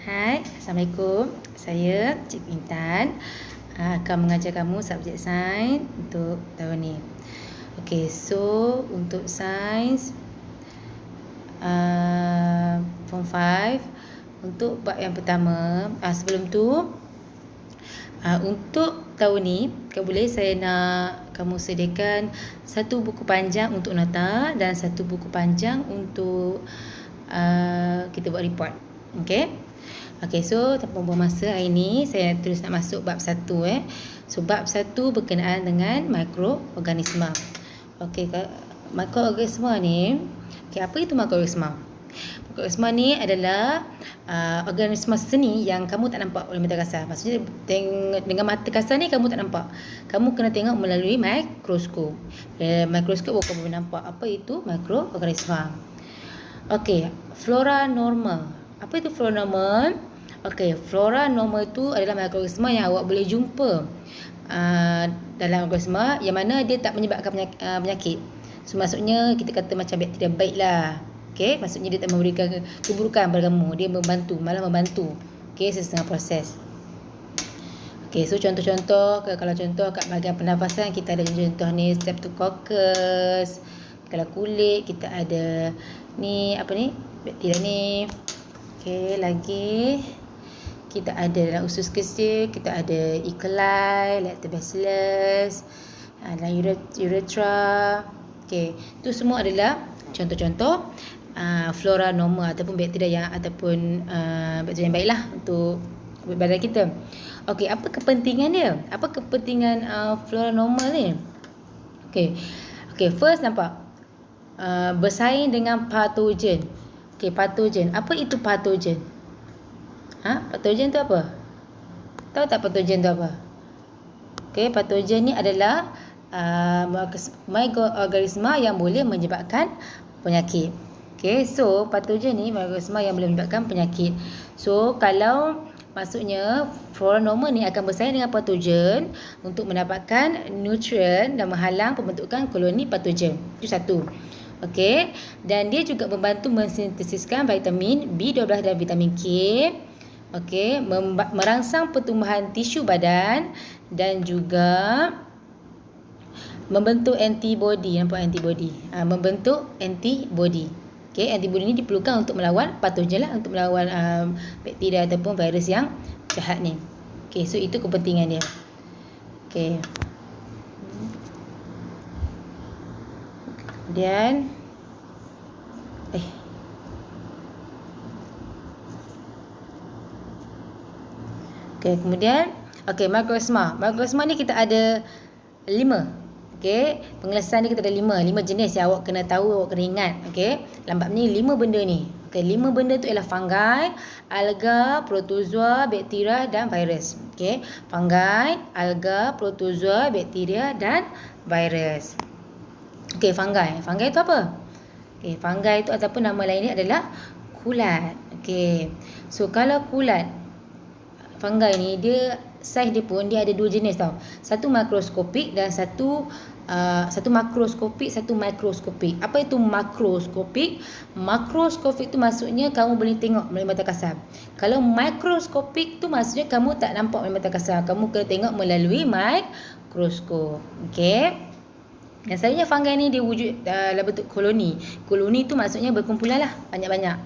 Hai, Assalamualaikum. Saya Cik Intan akan mengajar kamu subjek sains untuk tahun ni. Okey, so untuk sains form 5 untuk bab yang pertama, sebelum tu untuk tahun ni, kalau boleh saya nak kamu sediakan satu buku panjang untuk nota dan satu buku panjang untuk kita buat report. Okey, so tanpa buang masa hari ni saya terus nak masuk bab 1 So bab 1 berkenaan dengan mikroorganisma. Okey, mikroorganisma ni, apa itu mikroorganisma? Mikroorganisma ni adalah organisma seni yang kamu tak nampak oleh mata kasar. Maksudnya dengan mata kasar ni kamu tak nampak. Kamu kena tengok melalui mikroskop. Mikroskop baru kamu nampak apa itu mikroorganisma. Okey, flora normal. Apa itu flora normal? Okey, flora normal itu adalah mikroorganisma yang awak boleh jumpa dalam organisma yang mana dia tak menyebabkan penyakit. So maksudnya kita kata macam bakteria baik lah. Okey, maksudnya dia tak memberikan keburukan pada kamu. Dia membantu, malah membantu. Okey, setengah proses. Okey, so contoh-contoh, kalau contoh kat bahagian pernafasan kita ada contoh ni Streptococcus. Kalau kulit kita ada ni apa ni? Bakteria ni. Okey, lagi kita ada dalam usus kecil, kita ada E. coli, lactobacillus, dalam uretra. Okey, itu semua adalah contoh-contoh flora normal ataupun bakteria bakteria yang baiklah untuk badan kita. Okey, apa kepentingan dia? Apa kepentingan flora normal ni? Okey, first nampak bersaing dengan patogen. Okey, patogen. Apa itu patogen? Patogen tu apa? Tahu tak patogen tu apa? Okey, patogen ni adalah mikroorganisma yang boleh menyebabkan penyakit. Okey, so patogen ni mikroorganisma yang boleh menyebabkan penyakit. So kalau maksudnya flora normal ni akan bersaing dengan patogen untuk mendapatkan nutrien dan menghalang pembentukan koloni patogen. Itu satu. Okey, dan dia juga membantu mensintesiskan vitamin B12 dan vitamin K. Okey, merangsang pertumbuhan tisu badan dan juga membentuk antibody. Nampak antibody? Membentuk antibody. Okey, antibody ni diperlukan untuk melawan patogen lah, untuk melawan bakteria ataupun virus yang jahat ni. Okey, so itu kepentingan dia. Okey. Kemudian mikroorganisma. Mikroorganisma ni kita ada 5. Okey, penjelasan ni kita ada 5 jenis yang awak kena tahu, awak kena ingat. Okey, lambat ni 5 benda ni. Okey, 5 benda tu ialah fungi, alga, protozoa, bakteria dan virus. Okey, fungi, alga, protozoa, bakteria dan virus. Okey, fungi. Fungi itu apa? Okey, fungi itu ataupun nama lainnya adalah kulat. Okey, so kalau kulat, fungi ni dia saiz dia pun dia ada 2 jenis tau. Satu makroskopik dan satu makroskopik, satu mikroskopik. Apa itu makroskopik? Makroskopik tu maksudnya kamu boleh tengok melalui mata kasar. Kalau mikroskopik tu maksudnya kamu tak nampak melalui mata kasar. Kamu kena tengok melalui mikroskop. Okey. Dan selalunya fungi ni dia wujud dalam bentuk koloni. Koloni tu maksudnya berkumpulan lah, banyak-banyak.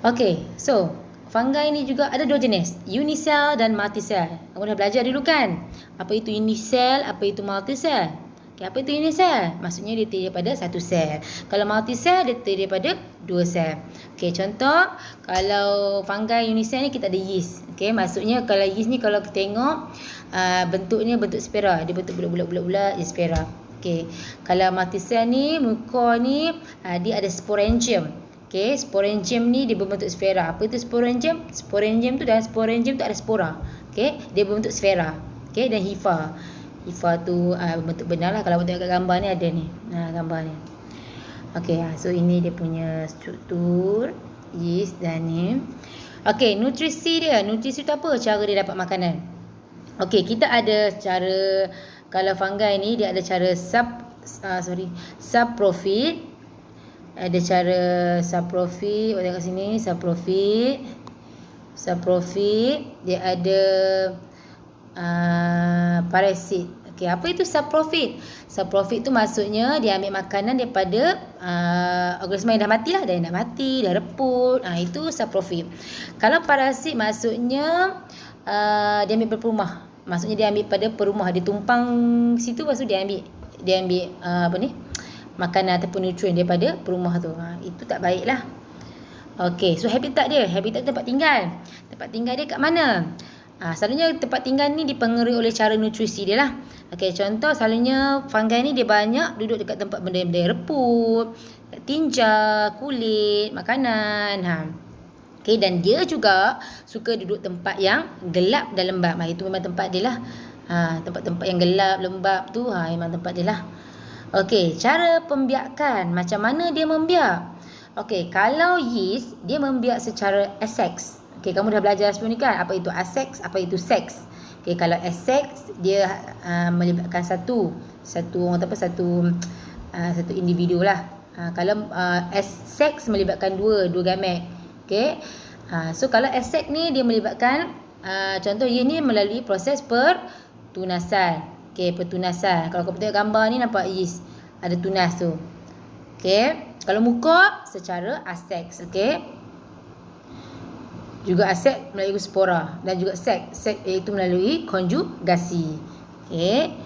Okey, so fungi ni juga ada 2 jenis, unisel dan multisel. Kamu dah belajar dulu kan? Apa itu unisel, apa itu multisel? Okay, apa itu unisel? Maksudnya dia terdiri daripada 1 sel. Kalau multisel dia terdiri daripada 2 sel. Okey, contoh kalau fungi unisel ni kita ada yeast. Okey, maksudnya kalau yeast ni kalau kita tengok bentuknya bentuk spira, dia bentuk bulat-bulat spira. Okey, kalau multisel ni muka ni dia ada sporangium. Okey, sporangium ni dia berbentuk sfera. Apa itu sporangium? Sporangium tu dan sporangium tu ada spora. Okey, dia berbentuk sfera. Okey, dan hifa. Hifa tu bentuk benar lah. Kalau tengok kat gambar ni ada ni. Gambar ni. Okey, so ini dia punya struktur yeast dan ni. Okey, nutrisi dia. Nutrisi tu apa? Cara dia dapat makanan. Okey, kita ada cara, kalau fungi ni dia ada cara saprofit. Ada cara saprofit. Tengok kat sini, saprofit. Saprofit, dia ada parasit. Okey, apa itu saprofit? Saprofit tu maksudnya dia ambil makanan daripada organisma yang dah mati lah, dah mati, dah reput. Itu saprofit. Kalau parasit maksudnya dia ambil berperumah. Maksudnya dia ambil pada perumah, dia tumpang situ, lepas tu dia ambil makanan ataupun nutrien daripada perumah tu. Itu tak baik lah. Okey, so habitat dia tempat tinggal. Tempat tinggal dia kat mana? Selalunya tempat tinggal ni dipengaruhi oleh cara nutrisi dia lah. Okey, contoh selalunya fungi ni dia banyak duduk dekat tempat benda-benda yang reput, tinja, kulit, makanan. Okey, dan dia juga suka duduk tempat yang gelap dan lembap. Itu memang tempat dia lah. Tempat-tempat yang gelap, lembap tu memang tempat dia lah. Okey, cara pembiakan. Macam mana dia membiak? Okey, kalau yeast dia membiak secara asexual. Okey, kamu dah belajar sebelum ni kan, apa itu asexual, apa itu sex. Okey, kalau asexual dia melibatkan satu individu lah. Kalau sex melibatkan dua gamet. Okey. So kalau asexual ni dia melibatkan contoh yeast ni melalui proses pertunasan. Okey, pertunasan. Kalau kau tengok gambar ni nampak yeast ada tunas tu. Okey. Kalau muka secara asexual, okey. Juga asexual melalui spora dan juga sex iaitu melalui konjugasi. Okey.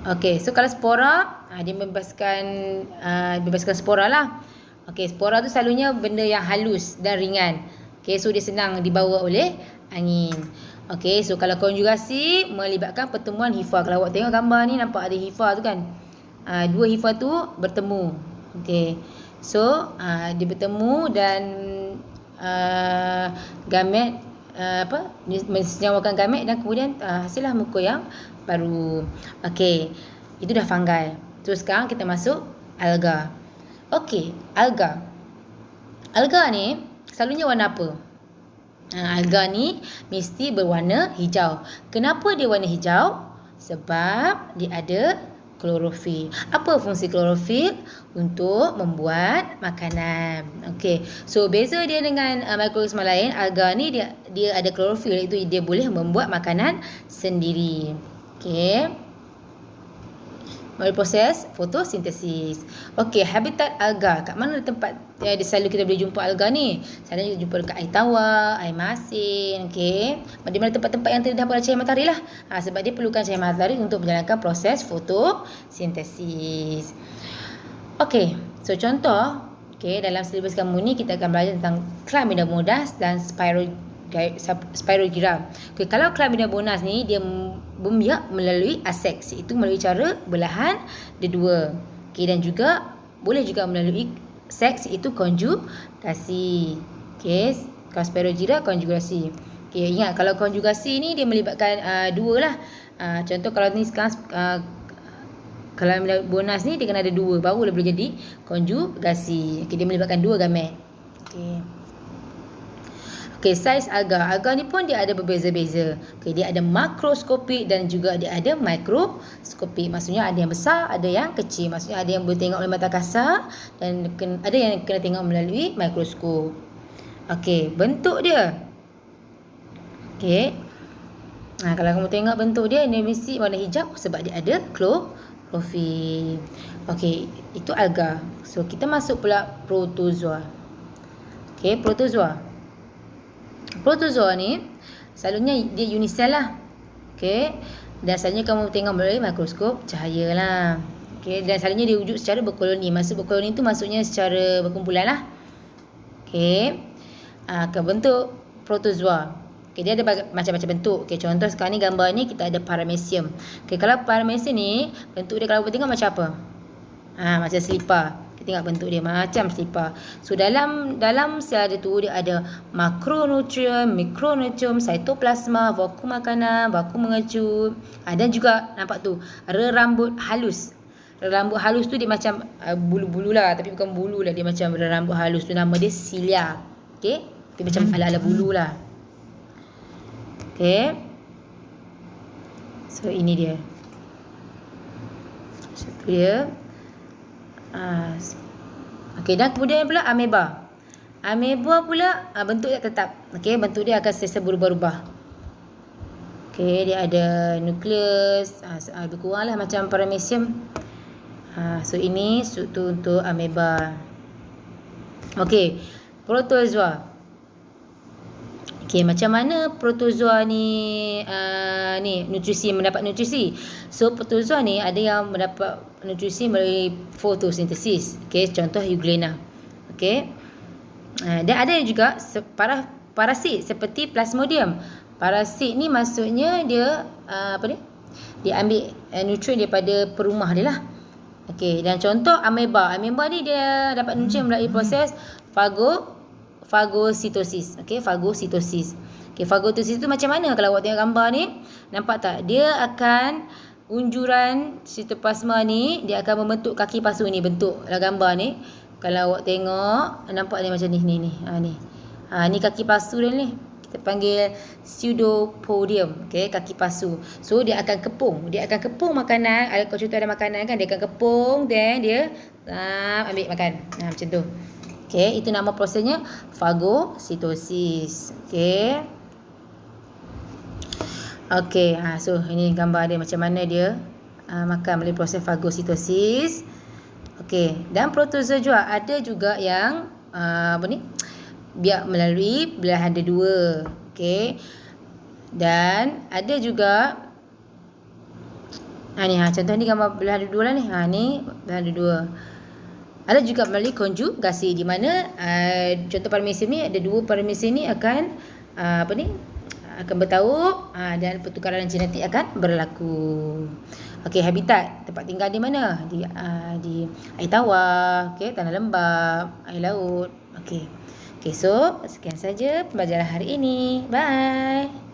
Okey, so kalau spora dia bebaskan spora lah. Okey, spora tu selalunya benda yang halus dan ringan. Okey, so dia senang dibawa oleh angin. Okey, so kalau konjugasi melibatkan pertemuan hifa. Kalau awak tengok gambar ni nampak ada hifa tu kan. Dua hifa tu bertemu. Okey. So dia bertemu dan gamet mensenyawakan gamet dan kemudian hasillah muka yang baru. Okey. Itu dah fungi. So sekarang kita masuk alga. Okey, alga. Alga ni selalunya warna apa? Alga ni mesti berwarna hijau. Kenapa dia warna hijau? Sebab dia ada klorofil. Apa fungsi klorofil? Untuk membuat makanan. Okey. So beza dia dengan mikroorganisma lain, alga ni dia ada klorofil, iaitu dia boleh membuat makanan sendiri. Okey. Melalui proses fotosintesis. Okey, habitat alga. Kat mana tempat selalu kita boleh jumpa alga ni? Selalunya jumpa dekat air tawar, air masin, okey. Di mana tempat-tempat yang terdedah pada cahaya matahari lah. Sebab dia perlukan cahaya matahari untuk menjalankan proses fotosintesis. Okey, so contoh, okey, dalam silibus kamu ni kita akan belajar tentang Chlamydomonas dan Spirogyra. Okay, kalau Chlamydomonas ni dia membiak melalui asexual, iaitu melalui cara belahan dia dua. Okay, dan juga boleh juga melalui seks, iaitu konjugasi. Okay, kalau Spirogyra konjugasi. Okay, ingat kalau konjugasi ni dia melibatkan dua lah. Contoh kalau ni sekarang Chlamydomonas ni dia kena ada dua baru boleh jadi konjugasi. Okay, dia melibatkan dua gamet. Okay. Okey, saiz alga. Alga ni pun dia ada berbeza-beza. Okey, dia ada makroskopik dan juga dia ada mikroskopik. Maksudnya ada yang besar, ada yang kecil. Maksudnya ada yang boleh tengok oleh mata kasar dan ada yang kena tengok melalui mikroskop. Okey, bentuk dia. Okey. Kalau kamu tengok bentuk dia mesti warna hijau sebab dia ada klorofil. Okey, itu alga. So kita masuk pula protozoa. Okey, protozoa. Protozoa ni selalunya dia unisel lah. Okey. Dan selalunya kamu tengok melalui mikroskop cahaya lah. Okey, dan selalunya dia wujud secara berkoloni. Maksud berkoloni tu maksudnya secara berkumpulan lah. Okey. Ke bentuk protozoa. Okey, dia ada macam-macam bentuk. Okey, contoh sekarang ni gambar ni kita ada paramecium. Okey, kalau paramecium ni bentuk dia kalau tengok macam apa? Macam selipar. Kita tengok bentuk dia macam selipar. So dalam sel dia tu dia ada makronutrien, mikronutrien, cytoplasma, vakum makanan, vakum mengecut. Dan juga nampak tu rambut halus. Rambut halus tu dia macam bulu-bulu lah, tapi bukan bulu lah, dia macam rambut halus tu nama dia cilia. Okey, dia macam ala-ala bulu lah. Okey. So ini dia. Satu dia. Okey, dan kemudian pula ameba. Ameba pula bentuk dia tetap. Okey, bentuk dia akan sentiasa berubah-ubah. Okey, dia ada nukleus, lebih kurang lah macam paramecium. So ini struktur untuk ameba. Okey, protozoa. Okey, macam mana protozoa ni nutrisi, mendapat nutrisi? So protozoa ni ada yang mendapat nutrisi melalui fotosintesis. Okey, contoh Euglena. Okey. Dan ada juga parasit seperti Plasmodium. Parasit ni maksudnya dia dia ambil nutrien daripada perumah dia lah. Okey, dan contoh ameba. Ameba ni dia dapat nutrien melalui proses fagositosis. Okey, fagositosis. Okey, fagositosis tu macam mana? Kalau awak tengok gambar ni, nampak tak? Dia akan unjuran sitoplasma ni, dia akan membentuk kaki pasu ni, bentuk dalam gambar ni. Kalau awak tengok, nampak dia macam ni. Ni kaki pasu dia ni. Kita panggil pseudopodium. Okey, kaki pasu. So dia akan kepung. Dia akan kepung makanan. Kalau contoh ada makanan kan, dia akan kepung, then dia ambil makan. Macam tu. Okey, itu nama prosesnya fagositosis. Okey. Okey, so ini gambar dia macam mana dia makan melalui proses fagositosis. Okey, dan protozoa juga ada juga yang biak melalui belahan dua. Okey. Dan ada juga ni contoh ni gambar belahan dua lah ni. Ni belahan dua. Ada juga melalui konjugasi di mana contoh paramecium ni ada dua paramecium ni akan akan bertaut dan pertukaran genetik akan berlaku. Okey, habitat, tempat tinggal di mana? Di air tawar, okey, tanah lembap, air laut. Okey. So sekian saja pembelajaran hari ini. Bye.